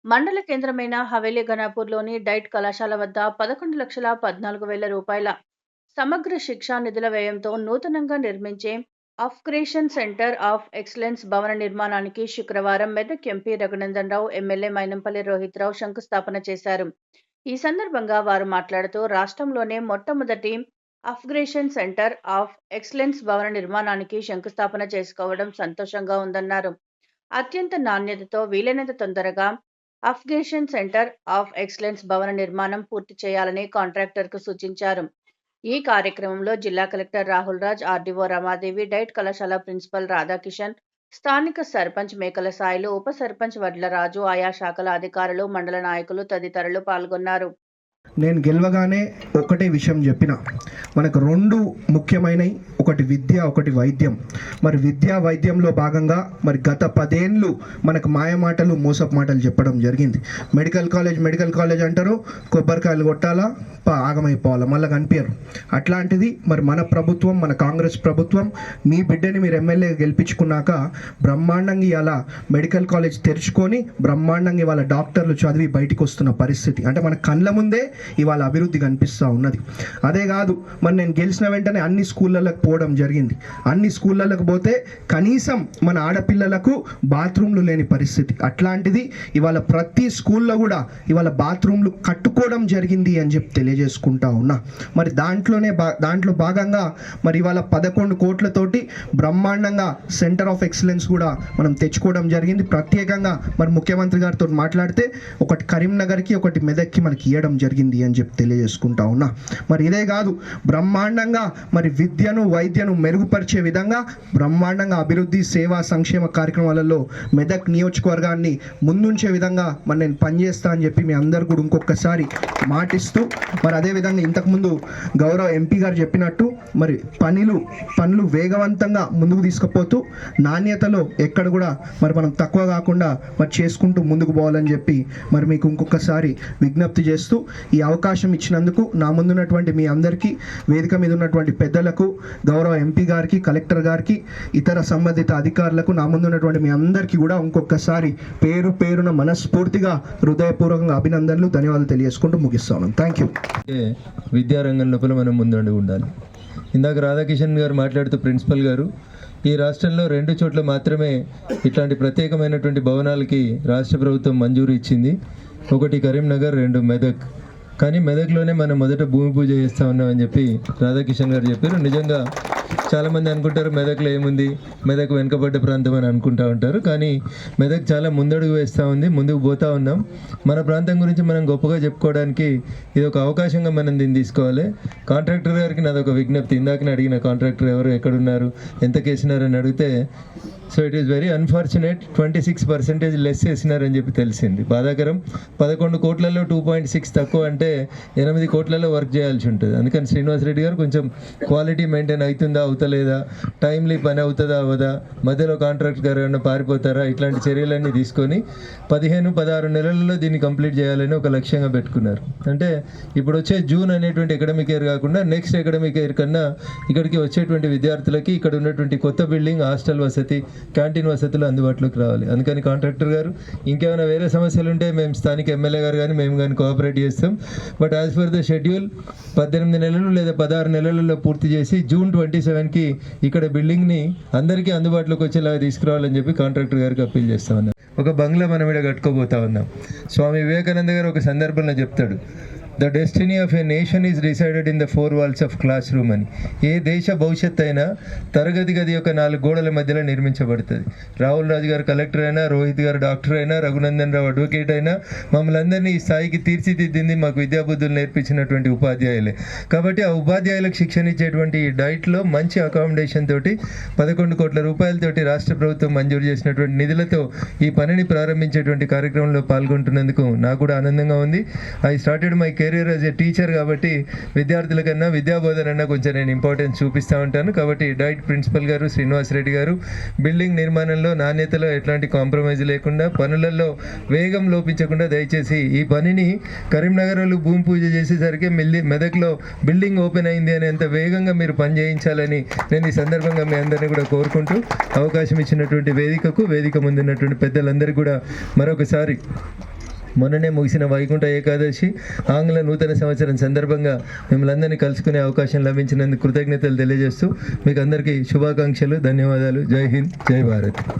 మండల కేంద్రమైన హవేలీ ఘనాపూర్లోని డైట్ కళాశాల వద్ద 11,14,000 రూపాయల సమగ్ర శిక్షా నిధుల వ్యయంతో నూతనంగా నిర్మించే అప్గ్రేషన్ సెంటర్ ఆఫ్ ఎక్సలెన్స్ భవన నిర్మాణానికి శుక్రవారం మెదక్ ఎంపీ రఘునందన్ రావు, ఎమ్మెల్యే మైనంపల్లి రోహిత్ రావు శంకుస్థాపన చేశారు. ఈ సందర్భంగా వారు మాట్లాడుతూ రాష్ట్రంలోనే మొట్టమొదటి అప్గ్రేషన్ సెంటర్ ఆఫ్ ఎక్సలెన్స్ భవన నిర్మాణానికి శంకుస్థాపన చేసుకోవడం సంతోషంగా ఉందన్నారు. అత్యంత నాణ్యతతో వీలైనంత తొందరగా అప్గ్రేషన్ సెంటర్ ఆఫ్ ఎక్సలెన్స్ భవన నిర్మాణం పూర్తి చేయాలని కాంట్రాక్టర్కు సూచించారు. ఈ కార్యక్రమంలో జిల్లా collector Rahul Raj, RDO Ramadevi, diet కళాశాల ప్రిన్సిపల్ రాధాకిషన్, స్థానిక సర్పంచ్ మేకల సాయిలు, ఉప సర్పంచ్ వడ్లరాజు, ఆయా శాఖల అధికారులు, మండల నాయకులు తదితరులు పాల్గొన్నారు. నేను గెలవగానే ఒకటే విషయం చెప్పిన, మనకు రెండు ముఖ్యమైనవి, ఒకటి విద్య, ఒకటి వైద్యం. మరి విద్యా వైద్యంలో భాగంగా మరి గత 10 ఏళ్ళు మనకు మాయమాటలు, మోసపు మాటలు చెప్పడం జరిగింది. మెడికల్ కాలేజ్ అంటారు, కొబ్బరికాయలు కొట్టాలా, ఆగమైపోవాలా, మళ్ళీ కనిపించరు. అట్లాంటిది మరి మన ప్రభుత్వం, మన కాంగ్రెస్ ప్రభుత్వం మీ బిడ్డని మీరు ఎమ్మెల్యే గెలిపించుకున్నాక బ్రహ్మాండంగా ఇవాళ మెడికల్ కాలేజ్ తెరుచుకొని బ్రహ్మాండంగా ఇవాళ డాక్టర్లు చదివి బయటికి వస్తున్న పరిస్థితి అంటే మన కళ్ళ ముందే ఇవాళ అభివృద్ధి కనిపిస్తూ ఉన్నది. అదే కాదు, మరి నేను గెలిచిన వెంటనే అన్ని స్కూళ్ళకు పోవడం జరిగింది. అన్ని స్కూళ్ళకు పోతే కనీసం మన ఆడపిల్లలకు బాత్రూమ్లు లేని పరిస్థితి. అట్లాంటిది ఇవాళ ప్రతి స్కూల్లో కూడా ఇవాళ బాత్రూమ్లు కట్టుకోవడం జరిగింది అని చెప్పి తెలియజేసుకుంటా ఉన్నా. మరి దాంట్లో భాగంగా మరి ఇవాళ 11 కోట్లతోటి బ్రహ్మాండంగా సెంటర్ ఆఫ్ ఎక్సలెన్స్ కూడా మనం తెచ్చుకోవడం జరిగింది. ప్రత్యేకంగా మరి ముఖ్యమంత్రి గారితో మాట్లాడితే ఒకటి కరీంనగర్కి, ఒకటి మెదక్కి మనకి ఇవ్వడం జరిగింది అని చెప్పి తెలియజేసుకుంటా ఉన్నా. మరి ఇదే కాదు, బ్రహ్మాండంగా మరి విద్యను, వైద్యను మెరుగుపరిచే విధంగా బ్రహ్మాండంగా అభివృద్ధి, సేవా, సంక్షేమ కార్యక్రమాలలో మెదక్ నియోజకవర్గాన్ని ముందుంచే విధంగా మరి నేను పనిచేస్తా అని చెప్పి మీ అందరు కూడా ఇంకొకసారి మాటిస్తూ, మరి అదేవిధంగా ఇంతకుముందు గౌరవ ఎంపీ గారు చెప్పినట్టు మరి పనులు వేగవంతంగా ముందుకు తీసుకుపోతూ నాణ్యతలో ఎక్కడ కూడా మరి మనం తక్కువ కాకుండా మరి చేసుకుంటూ ముందుకు పోవాలని చెప్పి మరి మీకు ఇంకొకసారి విజ్ఞప్తి చేస్తూ ఈ అవకాశం ఇచ్చినందుకు నా ముందున్నటువంటి మీ అందరికీ, వేదిక మీద ఉన్నటువంటి పెద్దలకు, గౌరవ ఎంపీ గారికి, కలెక్టర్ గారికి, ఇతర సంబంధిత అధికారులకు, నా ముందున్నటువంటి మీ అందరికీ కూడా ఇంకొకసారి పేరున మనస్ఫూర్తిగా హృదయపూర్వకంగా అభినందనలు, ధన్యవాదాలు తెలియజేసుకుంటూ ముగిస్తాను. Thank you. విద్యారంగం లోపల మనం ముందండి ఉండాలి. ఇందాక రాధాకిషన్ గారు మాట్లాడుతూ ప్రిన్సిపల్ గారు ఈ రాష్ట్రంలో 2 చోట్ల మాత్రమే ఇట్లాంటి ప్రత్యేకమైనటువంటి భవనాలకి రాష్ట్ర ప్రభుత్వం మంజూరు ఇచ్చింది. ఒకటి కరీంనగర్, 2 మెదక్. కానీ మెదక్లోనే మనం మొదట భూమి పూజ చేస్తూ ఉన్నామని చెప్పి రాధాకిషన్ గారు చెప్పారు. నిజంగా చాలామంది అనుకుంటారు మెదక్లో ఏముంది, మెదక్ వెనుకబడ్డ ప్రాంతం అని అనుకుంటూ ఉంటారు. కానీ మెదక్ చాలా ముందడుగు వేస్తూ ఉంది, ముందుకు పోతూ ఉన్నాం. మన ప్రాంతం గురించి మనం గొప్పగా చెప్పుకోవడానికి ఇది ఒక అవకాశంగా మనం దీన్ని తీసుకోవాలి. కాంట్రాక్టర్ గారికి నాదొక విజ్ఞప్తి. ఇందాకనే అడిగిన కాంట్రాక్టర్ ఎవరు, ఎక్కడున్నారు, ఎంత కేసినారని అడిగితే so it is very unfortunate 26% less వేసినారని చెప్పి తెలిసింది. బాధాకరం. 11 కోట్లలో 2.6 తక్కువ అంటే 8 కోట్లలో వర్క్ చేయాల్సి ఉంటుంది. అందుకని శ్రీనివాస్ రెడ్డి గారు కొంచెం క్వాలిటీ మెయింటైన్ అవుతుందా, అవుతలేదా, టైమ్లీ పని అవుతుందా, అవదా, మధ్యలో కాంట్రాక్ట్ గారు ఏమన్నా పారిపోతారా, ఇట్లాంటి చర్యలన్నీ తీసుకొని 15-16 నెలలలో దీన్ని కంప్లీట్ చేయాలని ఒక లక్ష్యంగా పెట్టుకున్నారు. అంటే ఇప్పుడు వచ్చే జూన్ అనేటువంటి అకాడమిక్ ఇయర్ కాకుండా నెక్స్ట్ అకాడమిక్ ఇయర్ కన్నా ఇక్కడికి వచ్చేటువంటి విద్యార్థులకి ఇక్కడ ఉన్నటువంటి కొత్త బిల్డింగ్, హాస్టల్ వసతి, క్యాంటీన్ వసతులు అందుబాటులోకి రావాలి. అందుకని కాంట్రాక్టర్ గారు ఇంకేమైనా వేరే సమస్యలు ఉంటే మేము స్థానిక ఎమ్మెల్యే గారు కానీ మేము కానీ కోఆపరేట్ చేస్తాం. But as per the schedule 18 నెలలు లేదా 16 నెలలలో పూర్తి చేసి జూన్ 27కి ఇక్కడ బిల్డింగ్ని అందరికీ అందుబాటులోకి వచ్చేలాగా తీసుకురావాలని చెప్పి కాంట్రాక్టర్ గారికి అప్పీల్ చేస్తా ఉన్నాం. ఒక బంగ్లా మనం ఇక్కడ కట్టుకోబోతా ఉన్నాం. స్వామి వివేకానంద గారు ఒక సందర్భంలో చెప్తాడు, the destiny of a nation is decided in the 4 walls of classroom అని. ఏ దేశ భవిష్యత్తు అయినా తరగతి గది యొక్క 4 గోడల మధ్యలో నిర్మించబడుతుంది. రాహుల్ రాజు గారు కలెక్టర్ అయినా, రోహిత్ గారు డాక్టర్ అయినా, రఘునందన్ రావు అడ్వకేట్ అయినా, మమ్మల్ని అందరినీ ఈ స్థాయికి తీర్చిదిద్దింది మాకు విద్యాబుద్ధులు నేర్పించినటువంటి ఉపాధ్యాయులే. కాబట్టి ఆ ఉపాధ్యాయులకు శిక్షణ ఇచ్చేటువంటి ఈ డైట్లో మంచి అకామిడేషన్ తోటి 11 కోట్ల రూపాయలతోటి రాష్ట్ర ప్రభుత్వం మంజూరు చేసినటువంటి నిధులతో ఈ పనిని ప్రారంభించేటువంటి కార్యక్రమంలో పాల్గొంటున్నందుకు నాకు కూడా ఆనందంగా ఉంది. I started my career as a teacher కాబట్టి విద్యార్థుల కన్నా విద్యాబోధన కొంచెం నేను ఇంపార్టెన్స్ చూపిస్తూ ఉంటాను. కాబట్టి డైట్ ప్రిన్సిపల్ గారు, శ్రీనివాస్ రెడ్డి గారు బిల్డింగ్ నిర్మాణంలో నాణ్యతలో ఎట్లాంటి కాంప్రమైజ్ లేకుండా, పనులలో వేగం లోపించకుండా దయచేసి ఈ పనిని కరీంనగర్లో భూమి పూజ చేసేసరికి మెదక్లో బిల్డింగ్ ఓపెన్ అయింది అనేంత వేగంగా మీరు పని చేయించాలని నేను ఈ సందర్భంగా మీ అందరినీ కూడా కోరుకుంటూ అవకాశం ఇచ్చినటువంటి వేదిక ముందున్నటువంటి పెద్దలందరికీ కూడా మరొకసారి మొన్ననే ముగిసిన వైకుంఠ ఏకాదశి ఆంగ్ల నూతన సంవత్సరం సందర్భంగా మిమ్మల్ని అందరినీ కలుసుకునే అవకాశం లభించినందుకు కృతజ్ఞతలు తెలియజేస్తూ మీకు అందరికీ శుభాకాంక్షలు, ధన్యవాదాలు. జై హింద్, జై భారత్.